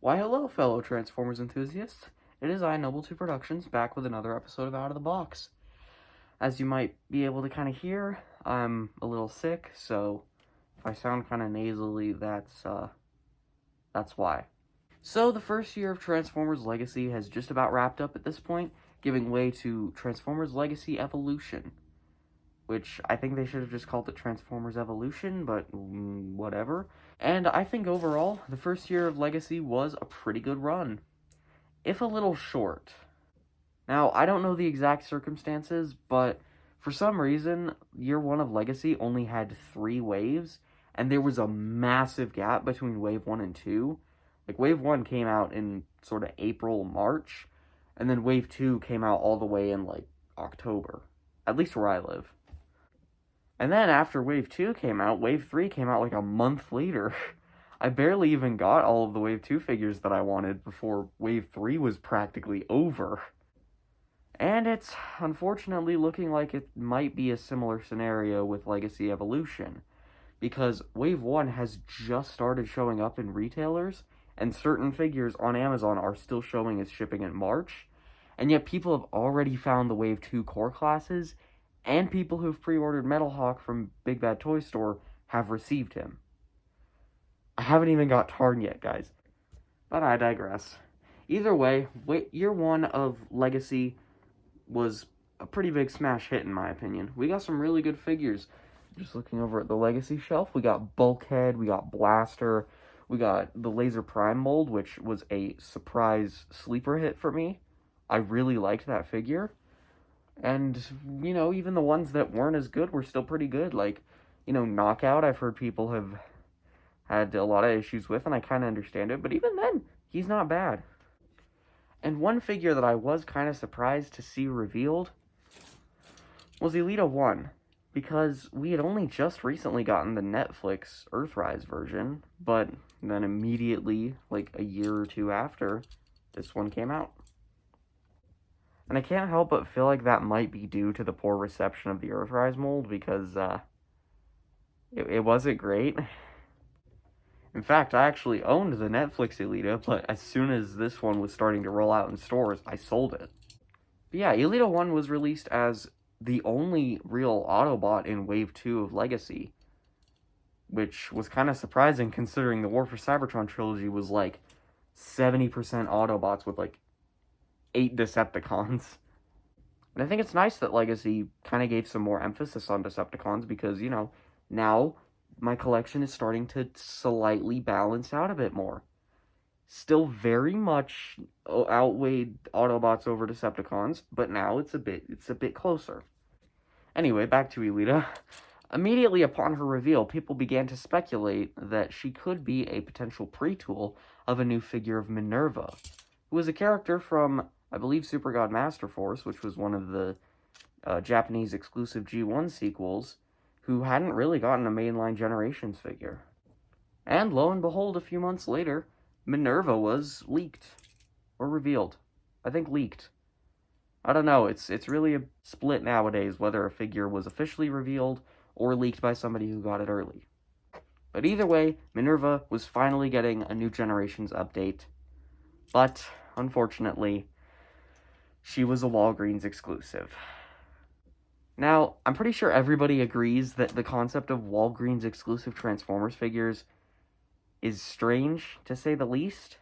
Why hello, fellow Transformers enthusiasts. It is I, Noble 2 Productions, back with another episode of Out of the Box. As you might be able to kind of hear, I'm a little sick, so if I sound kind of nasally, that's why. So the first year of Transformers Legacy has just about wrapped up at this point, giving way to Transformers Legacy Evolution, which I think they should have just called it Transformers Evolution, but whatever. And I think overall, the first year of Legacy was a pretty good run, if a little short. Now, I don't know the exact circumstances, but for some reason, year 1 of Legacy only had 3 waves, and there was a massive gap between wave 1 and 2. Like, wave 1 came out in sort of April, March, and then wave 2 came out all the way in, like, October. At least where I live. And then after Wave 2 came out, Wave 3 came out like a month later. I barely even got all of the Wave 2 figures that I wanted before Wave 3 was practically over. And it's unfortunately looking like it might be a similar scenario with Legacy Evolution, because Wave 1 has just started showing up in retailers, and certain figures on Amazon are still showing as shipping in March, and yet people have already found the Wave 2 core classes, and people who've pre-ordered Metal Hawk from Big Bad Toy Store have received him. I haven't even got Tarn yet, guys. But I digress. Either way, year 1 of Legacy was a pretty big smash hit in my opinion. We got some really good figures. Just looking over at the Legacy shelf, we got Bulkhead, we got Blaster, we got the Laser Prime mold, which was a surprise sleeper hit for me. I really liked that figure. And, you know, even the ones that weren't as good were still pretty good. Like, you know, Knockout, I've heard people have had a lot of issues with, and I kind of understand it. But even then, he's not bad. And one figure that I was kind of surprised to see revealed was Elita-1. Because we had only just recently gotten the Netflix Earthrise version. But then immediately, like a year or two after, this one came out. And I can't help but feel like that might be due to the poor reception of the Earthrise mold, because it wasn't great. In fact, I actually owned the Netflix Elita, but as soon as this one was starting to roll out in stores, I sold it. But yeah, Elita-1 was released as the only real Autobot in Wave 2 of Legacy, which was kind of surprising considering the War for Cybertron trilogy was like 70% Autobots with like 8 Decepticons. And I think it's nice that Legacy kind of gave some more emphasis on Decepticons because, you know, now my collection is starting to slightly balance out a bit more. Still very much outweighed Autobots over Decepticons, but now it's a bit closer. Anyway, back to Elita. Immediately upon her reveal, people began to speculate that she could be a potential pre-tool of a new figure of Minerva, who was a character from, I believe, Super God Master Force, which was one of the Japanese exclusive G1 sequels, who hadn't really gotten a mainline Generations figure. And lo and behold, a few months later, Minerva was leaked. Or revealed. I think leaked. I don't know, it's really a split nowadays whether a figure was officially revealed or leaked by somebody who got it early. But either way, Minerva was finally getting a new Generations update. But, unfortunately, she was a Walgreens exclusive. Now, I'm pretty sure everybody agrees that the concept of Walgreens exclusive Transformers figures is strange, to say the least.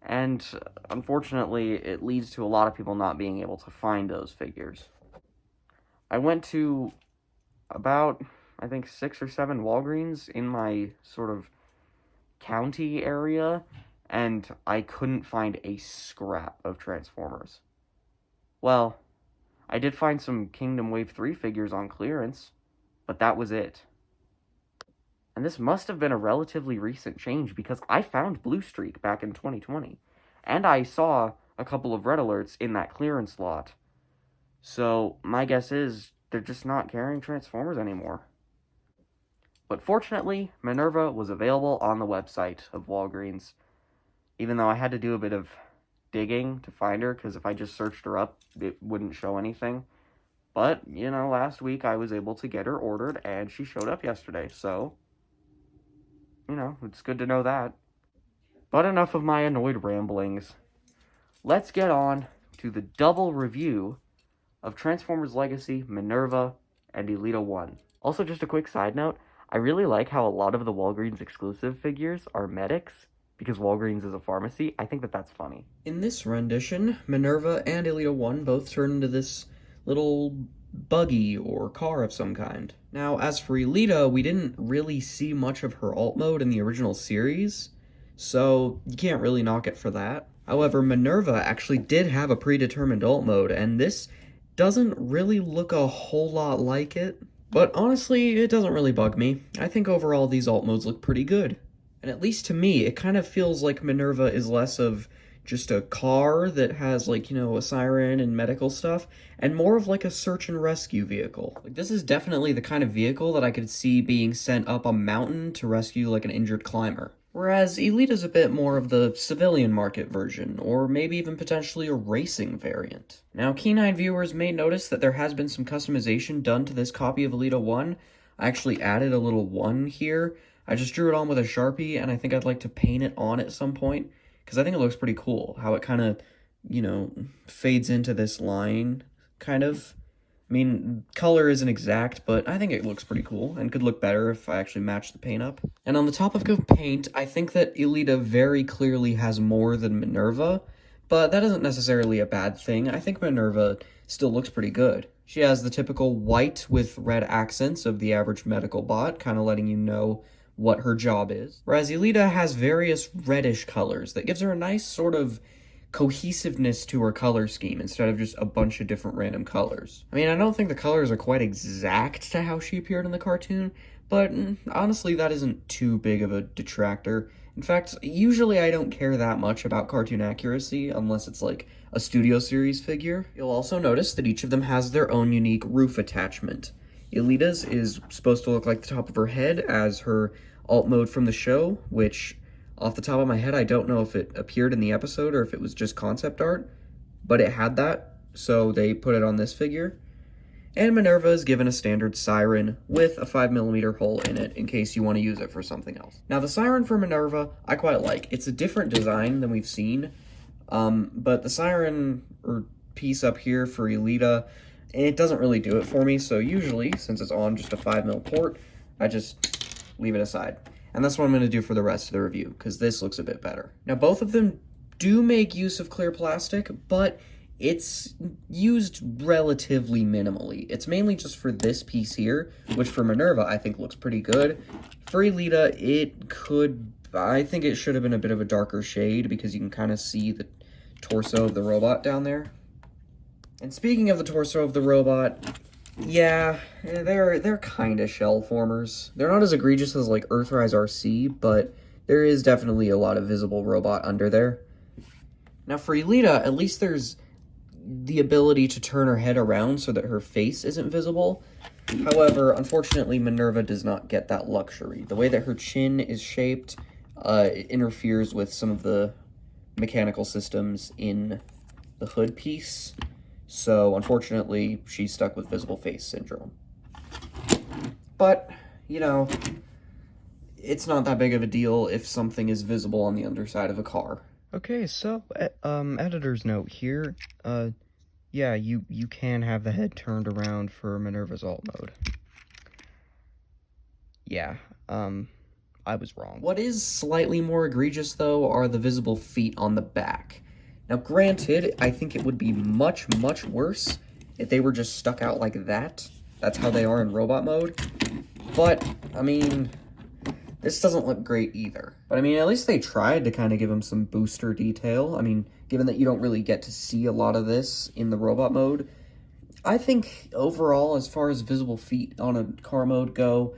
And, unfortunately, it leads to a lot of people not being able to find those figures. I went to about, I think, 6 or 7 Walgreens in my sort of county area, and I couldn't find a scrap of Transformers. Well, I did find some Kingdom Wave 3 figures on clearance, but that was it. And this must have been a relatively recent change, because I found Blue Streak back in 2020, and I saw a couple of red alerts in that clearance lot. So, my guess is they're just not carrying Transformers anymore. But fortunately, Minerva was available on the website of Walgreens, even though I had to do a bit of digging to find her, because if I just searched her up, it wouldn't show anything. But, you know, last week I was able to get her ordered, and she showed up yesterday, so, you know, it's good to know that. But enough of my annoyed ramblings. Let's get on to the double review of Transformers Legacy, Minerva, and Elita-1. Also, just a quick side note, I really like how a lot of the Walgreens exclusive figures are medics, because Walgreens is a pharmacy. I think that that's funny. In this rendition, Minerva and Elita-1 both turn into this little buggy or car of some kind. Now, as for Elita, we didn't really see much of her alt mode in the original series, so you can't really knock it for that. However, Minerva actually did have a predetermined alt mode, and this doesn't really look a whole lot like it. But honestly, it doesn't really bug me. I think overall these alt modes look pretty good. And at least to me, it kind of feels like Minerva is less of just a car that has, like, you know, a siren and medical stuff, and more of like a search and rescue vehicle. Like, this is definitely the kind of vehicle that I could see being sent up a mountain to rescue like an injured climber. Whereas Elita's a bit more of the civilian market version, or maybe even potentially a racing variant. Now, Keen-eyed viewers may notice that there has been some customization done to this copy of Elita-1. I actually added a little 1 here. I just drew it on with a Sharpie, and I think I'd like to paint it on at some point, because I think it looks pretty cool, how it kind of, you know, fades into this line, kind of. I mean, color isn't exact, but I think it looks pretty cool, and could look better if I actually match the paint up. And on the topic of paint, I think that Elita very clearly has more than Minerva, but that isn't necessarily a bad thing. I think Minerva still looks pretty good. She has the typical white with red accents of the average medical bot, kind of letting you know what her job is. Whereas Elita has various reddish colors that gives her a nice sort of cohesiveness to her color scheme instead of just a bunch of different random colors. I mean, I don't think the colors are quite exact to how she appeared in the cartoon, but honestly, that isn't too big of a detractor. In fact, usually I don't care that much about cartoon accuracy unless it's like a Studio Series figure. You'll also notice that each of them has their own unique roof attachment. Elita's is supposed to look like the top of her head as her alt mode from the show, which off the top of my head, I don't know if it appeared in the episode or if it was just concept art, but it had that, so they put it on this figure. And Minerva is given a standard siren with a 5mm hole in it in case you want to use it for something else. Now, the siren for Minerva, I quite like. It's a different design than we've seen, but the siren or piece up here for Elita, it doesn't really do it for me, so usually, since it's on just a 5mm port, I just leave it aside. And that's what I'm going to do for the rest of the review, because this looks a bit better. Now, both of them do make use of clear plastic, but it's used relatively minimally. It's mainly just for this piece here, which for Minerva I think looks pretty good. For Elita, I think it should have been a bit of a darker shade, because you can kind of see the torso of the robot down there. And speaking of the torso of the robot, yeah, they're kind of shell formers. They're not as egregious as like Earthrise RC, but there is definitely a lot of visible robot under there. Now for Elita, at least there's the ability to turn her head around so that her face isn't visible. However, unfortunately, Minerva does not get that luxury. The way that her chin is shaped, it interferes with some of the mechanical systems in the hood piece. So, unfortunately, she's stuck with visible face syndrome. But, you know, it's not that big of a deal if something is visible on the underside of a car. Okay, so, editor's note here. Yeah, you can have the head turned around for Minerva's alt mode. Yeah, I was wrong. What is slightly more egregious, though, are the visible feet on the back. Now, granted, I think it would be much, much worse if they were just stuck out like that. That's how they are in robot mode. But, I mean, this doesn't look great either. But, I mean, at least they tried to kind of give them some booster detail. I mean, given that you don't really get to see a lot of this in the robot mode, I think overall, as far as visible feet on a car mode go,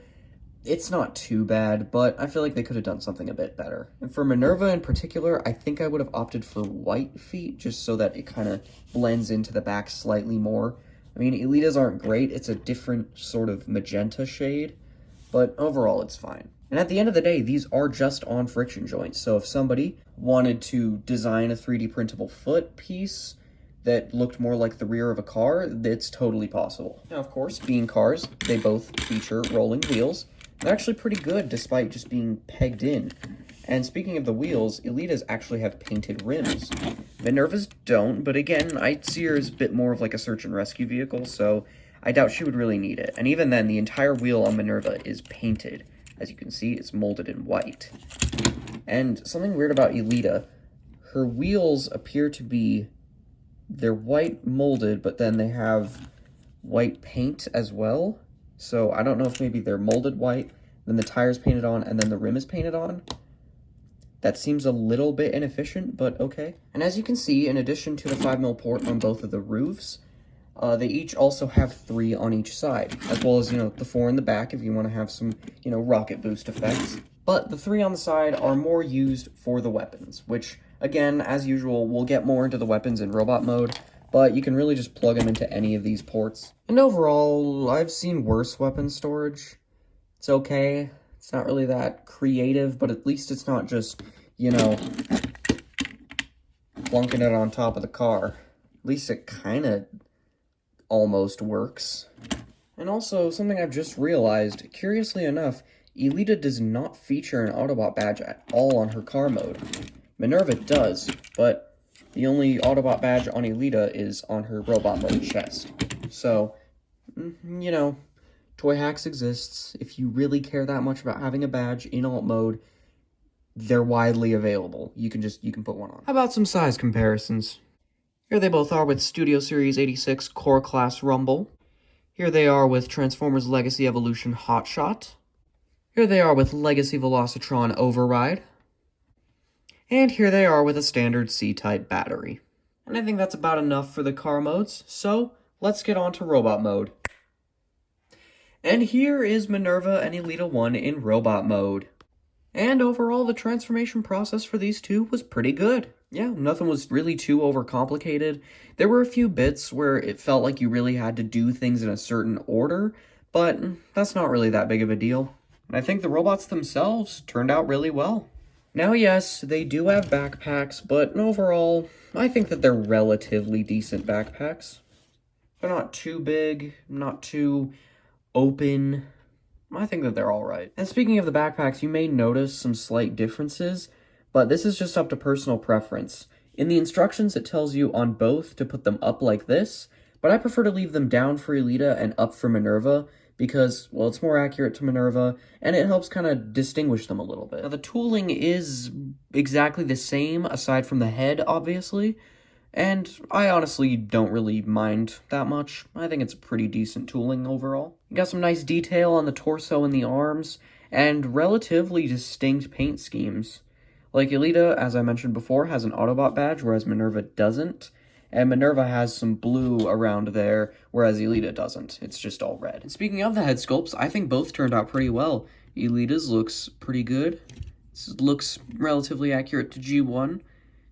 it's not too bad, but I feel like they could have done something a bit better. And for Minerva in particular, I think I would have opted for white feet, just so that it kind of blends into the back slightly more. I mean, Elita's aren't great, it's a different sort of magenta shade, but overall it's fine. And at the end of the day, these are just on friction joints, so if somebody wanted to design a 3D printable foot piece that looked more like the rear of a car, it's totally possible. Now, of course, being cars, they both feature rolling wheels. They're actually pretty good despite just being pegged in. And speaking of the wheels, Elitas actually have painted rims. Minerva's don't, but again, I see her as a bit more of like a search and rescue vehicle, so I doubt she would really need it. And even then, the entire wheel on Minerva is painted. As you can see, it's molded in white. And something weird about Elita, her wheels appear to be, they're white molded, but then they have white paint as well. So I don't know if maybe they're molded white, then the tire's painted on, and then the rim is painted on. That seems a little bit inefficient, but okay. And as you can see, in addition to the 5mm port on both of the roofs, they each also have 3 on each side, as well as, the 4 in the back if you want to have some, rocket boost effects. But the 3 on the side are more used for the weapons, which, again, as usual, we'll get more into the weapons in robot mode, but you can really just plug them into any of these ports. And overall, I've seen worse weapon storage. It's okay. It's not really that creative, but at least it's not just, plunking it on top of the car. At least it kind of almost works. And also, something I've just realized, curiously enough, Elita does not feature an Autobot badge at all on her car mode. Minerva does, but the only Autobot badge on Elita is on her robot mode chest. So, toy hacks exists. If you really care that much about having a badge in alt mode, they're widely available. You can put one on. How about some size comparisons? Here they both are with Studio Series 86 Core Class Rumble. Here they are with Transformers Legacy Evolution Hotshot. Here they are with Legacy Velocitron Override. And here they are with a standard C-type battery. And I think that's about enough for the car modes, so let's get on to robot mode. And here is Minerva and Elita-1 in robot mode. And overall, the transformation process for these two was pretty good. Yeah, nothing was really too overcomplicated. There were a few bits where it felt like you really had to do things in a certain order, but that's not really that big of a deal. And I think the robots themselves turned out really well. Now, yes, they do have backpacks, but overall, I think that they're relatively decent backpacks. They're not too big, not too open. I think that they're alright. And speaking of the backpacks, you may notice some slight differences, but this is just up to personal preference. In the instructions, it tells you on both to put them up like this, but I prefer to leave them down for Elita and up for Minerva because, well, it's more accurate to Minerva, and it helps kind of distinguish them a little bit. Now, the tooling is exactly the same, aside from the head, obviously, and I honestly don't really mind that much. I think it's pretty decent tooling overall. You got some nice detail on the torso and the arms, and relatively distinct paint schemes. Like Elita, as I mentioned before, has an Autobot badge, whereas Minerva doesn't. And Minerva has some blue around there, whereas Elita doesn't. It's just all red. And speaking of the head sculpts, I think both turned out pretty well. Elita's looks pretty good. This looks relatively accurate to G1.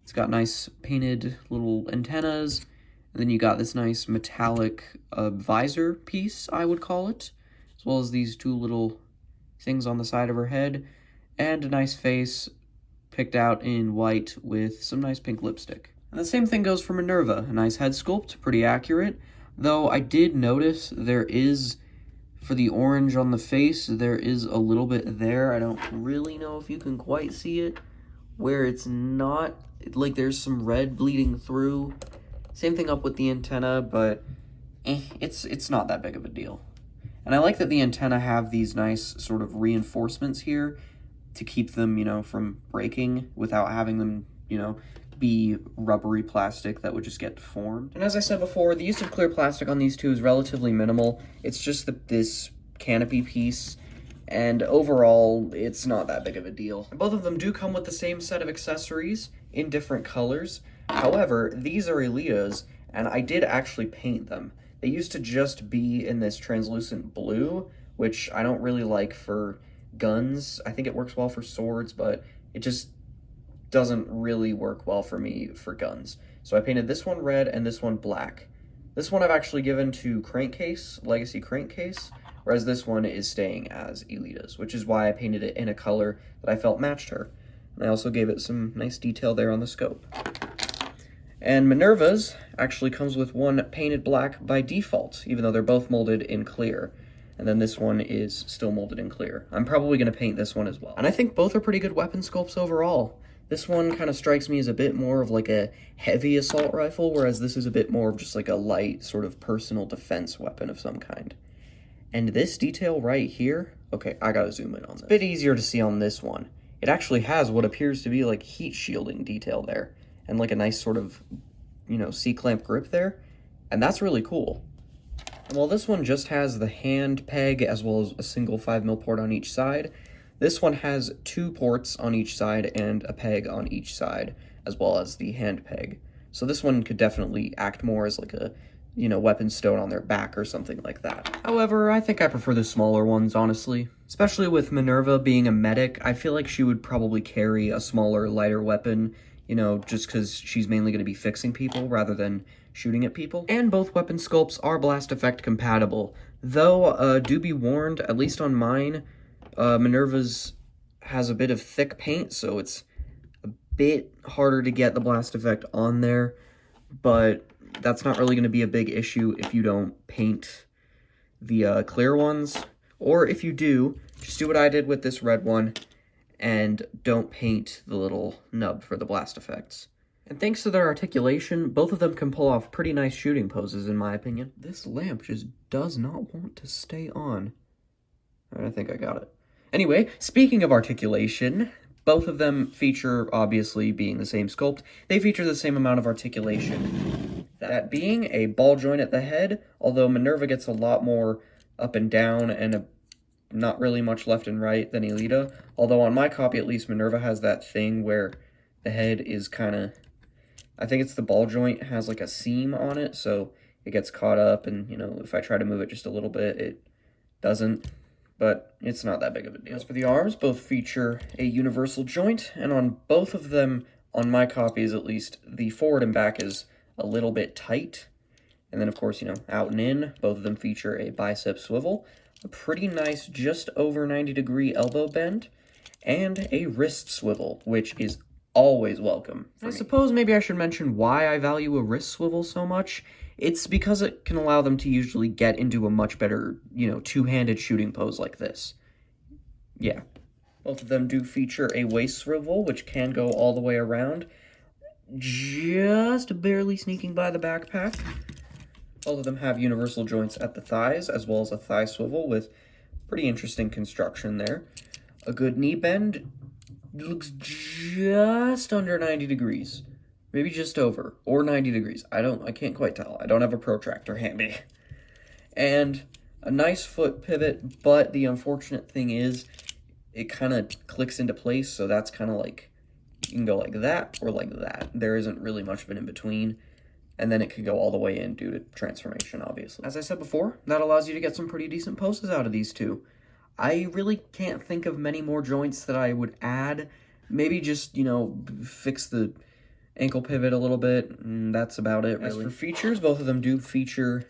It's got nice painted little antennas, and then you got this nice metallic visor piece, I would call it, as well as these 2 little things on the side of her head, and a nice face picked out in white with some nice pink lipstick. And the same thing goes for Minerva, a nice head sculpt, pretty accurate, though I did notice there is, for the orange on the face, there is a little bit there. I don't really know if you can quite see it, where it's not, like there's some red bleeding through. Same thing up with the antenna, but it's not that big of a deal. And I like that the antenna have these nice sort of reinforcements here to keep them, from breaking without having them, be rubbery plastic that would just get deformed. And as I said before, the use of clear plastic on these two is relatively minimal. It's just this canopy piece, and overall, it's not that big of a deal. Both of them do come with the same set of accessories in different colors. However, these are Elita's, and I did actually paint them. They used to just be in this translucent blue, which I don't really like for guns. I think it works well for swords, but it just doesn't really work well for me for guns. So I painted this one red and this one black. This one I've actually given to Crankcase, Legacy Crankcase, whereas this one is staying as Elita's, which is why I painted it in a color that I felt matched her. And I also gave it some nice detail there on the scope. And Minerva's actually comes with one painted black by default, even though they're both molded in clear. and then this one is still molded in clear. I'm probably going to paint this one as well. And I think both are pretty good weapon sculpts overall. This one kind of strikes me as a bit more of like a heavy assault rifle, whereas this is a bit more of just like a light sort of personal defense weapon of some kind. And this detail right here, okay, I gotta zoom in on this. It's a bit easier to see on this one. It actually has what appears to be like heat shielding detail there, and like a nice sort of, you know, C-clamp grip there, and that's really cool. And while this one just has the hand peg as well as a single 5mm port on each side, this one has 2 ports on each side and a peg on each side, as well as the hand peg. So this one could definitely act more as like a, you know, weapon stowed on their back or something like that. However, I think I prefer the smaller ones, honestly. Especially with Minerva being a medic, I feel like she would probably carry a smaller, lighter weapon, you know, just because she's mainly going to be fixing people rather than shooting at people. And both weapon sculpts are blast effect compatible, though do be warned, at least on mine, Minerva's has a bit of thick paint, so it's a bit harder to get the blast effect on there, but that's not really going to be a big issue if you don't paint the clear ones, or if you do, just do what I did with this red one, and don't paint the little nub for the blast effects. And thanks to their articulation, both of them can pull off pretty nice shooting poses, in my opinion. This lamp just does not want to stay on. Alright, I think I got it. Anyway, speaking of articulation, both of them feature, obviously being the same sculpt, they feature the same amount of articulation. That being a ball joint at the head, although Minerva gets a lot more up and down and not really much left and right than Elita. Although on my copy, at least, Minerva has that thing where the head is kind of, I think it's the ball joint has like a seam on it, so it gets caught up, and, you know, if I try to move it just a little bit, it doesn't. But it's not that big of a deal. As for the arms, both feature a universal joint, and on both of them, on my copies at least, the forward and back is a little bit tight. And then, of course, you know, out and in, both of them feature a bicep swivel, a pretty nice just over 90-degree elbow bend, and a wrist swivel, which is always welcome. I suppose maybe I should mention why I value a wrist swivel so much. It's because it can allow them to usually get into a much better, you know, two-handed shooting pose like this. Yeah. Both of them do feature a waist swivel, which can go all the way around, just barely sneaking by the backpack. Both of them have universal joints at the thighs, as well as a thigh swivel with pretty interesting construction there. A good knee bend looks just under 90 degrees. Maybe just over, or 90 degrees. I can't quite tell. I don't have a protractor handy. And a nice foot pivot, but the unfortunate thing is, it kind of clicks into place, so that's kind of like, you can go like that, or like that. There isn't really much of an in-between, and then it could go all the way in due to transformation, obviously. As I said before, that allows you to get some pretty decent poses out of these two. I really can't think of many more joints that I would add. Maybe just, you know, fix the ankle pivot a little bit, and that's about it, really. As for features, both of them do feature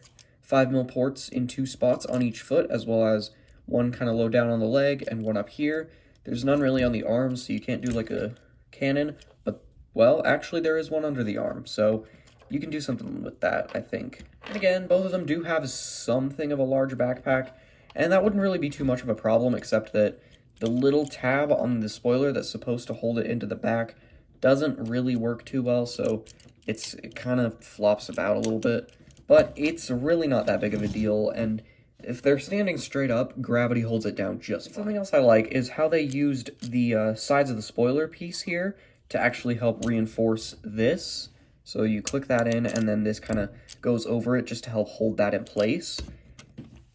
5mm ports in 2 spots on each foot, as well as one kind of low down on the leg and one up here. There's none really on the arms, so you can't do like a cannon, but, well, actually there is one under the arm, so you can do something with that, I think. And again, both of them do have something of a large backpack, and that wouldn't really be too much of a problem, except that the little tab on the spoiler that's supposed to hold it into the back doesn't really work too well, so it kind of flops about a little bit. But it's really not that big of a deal, and if they're standing straight up, gravity holds it down just fine. Something else I like is how they used the sides of the spoiler piece here to actually help reinforce this. So you click that in, and then this kind of goes over it just to help hold that in place.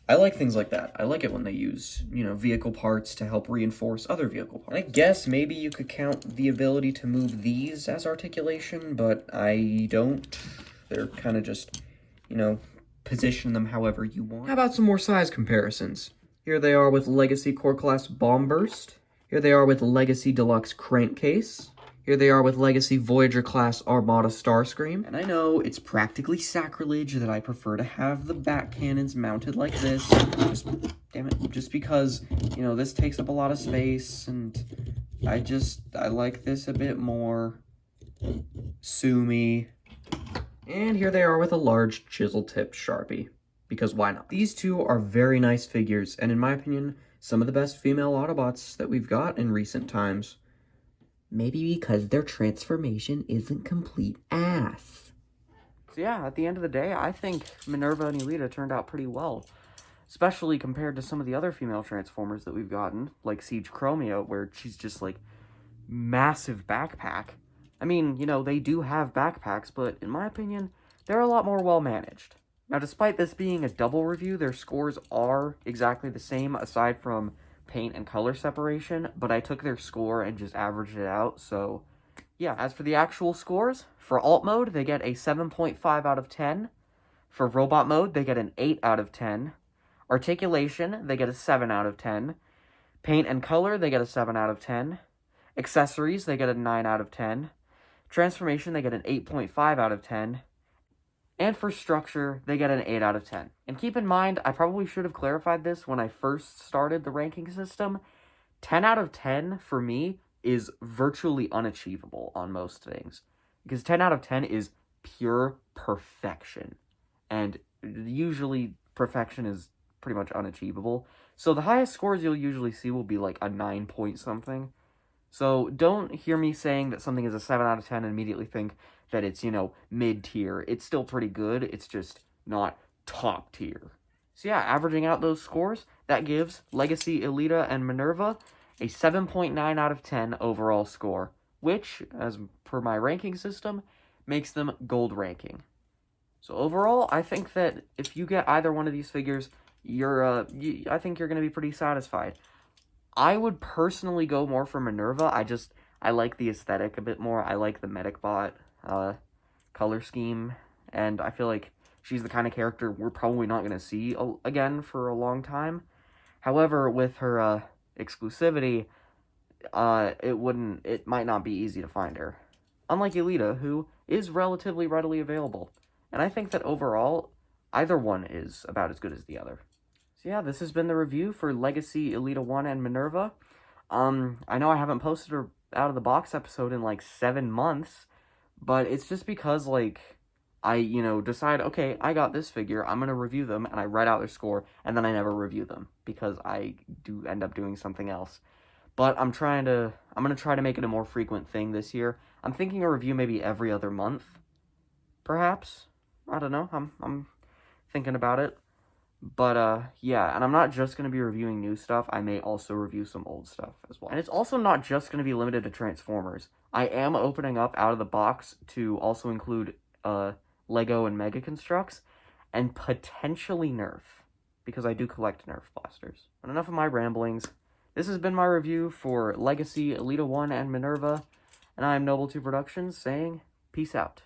I like things like that. I like it when they use, you know, vehicle parts to help reinforce other vehicle parts. And I guess maybe you could count the ability to move these as articulation, but I don't. They're kind of just, you know, position them however you want. How about some more size comparisons? Here they are with Legacy Core Class Bomb Burst. Here they are with Legacy Deluxe Crankcase. Here they are with Legacy Voyager Class Armada Starscream. And I know it's practically sacrilege that I prefer to have the back cannons mounted like this. Just because, you know, this takes up a lot of space, and I like this a bit more. Sue me. And here they are with a large chisel-tipped Sharpie. because why not? These two are very nice figures, and in my opinion, some of the best female Autobots that we've got in recent times. Maybe because their transformation isn't complete ass. So yeah, at the end of the day, I think Minerva and Elita turned out pretty well. Especially compared to some of the other female Transformers that we've gotten, like Siege Chromia, where she's just, like, massive backpack. I mean, you know, they do have backpacks, but in my opinion, they're a lot more well-managed. Now, despite this being a double review, their scores are exactly the same, aside from paint and color separation, but I took their score and just averaged it out, so yeah. As for the actual scores, for Alt Mode, they get a 7.5 out of 10. For Robot Mode, they get an 8 out of 10. Articulation, they get a 7 out of 10. Paint and color, they get a 7 out of 10. Accessories, they get a 9 out of 10. Transformation, they get an 8.5 out of 10. And for structure, they get an 8 out of 10. And keep in mind, I probably should have clarified this when I first started the ranking system. 10 out of 10, for me, is virtually unachievable on most things. Because 10 out of 10 is pure perfection. And usually, perfection is pretty much unachievable. So the highest scores you'll usually see will be like a 9 point something. So don't hear me saying that something is a 7 out of 10 and immediately think that it's, you know, mid-tier. It's still pretty good, it's just not top tier. So yeah, averaging out those scores, that gives Legacy, Elita, and Minerva a 7.9 out of 10 overall score, which, as per my ranking system, makes them gold ranking. So overall, I think that if you get either one of these figures, I think you're going to be pretty satisfied. I would personally go more for Minerva. I like the aesthetic a bit more. I like the Medicbot color scheme, and I feel like she's the kind of character we're probably not going to see again for a long time. However, with her exclusivity, it might not be easy to find her. Unlike Elita, who is relatively readily available. And I think that overall, either one is about as good as the other. So yeah, this has been the review for Legacy, Elita-1, and Minerva. I know I haven't posted an out-of-the-box episode in, like, 7 months, but it's just because, like, I, decide, okay, I got this figure, I'm gonna review them, and I write out their score, and then I never review them, because I do end up doing something else. But I'm gonna try to make it a more frequent thing this year. I'm thinking a review maybe every other month, perhaps. I don't know, I'm thinking about it. But, yeah, and I'm not just going to be reviewing new stuff, I may also review some old stuff as well. And it's also not just going to be limited to Transformers. I am opening up out of the box to also include, Lego and Mega Constructs, and potentially Nerf, because I do collect Nerf blasters. But enough of my ramblings. This has been my review for Legacy, Elita-1, and Minerva, and I am Noble2 Productions saying, peace out.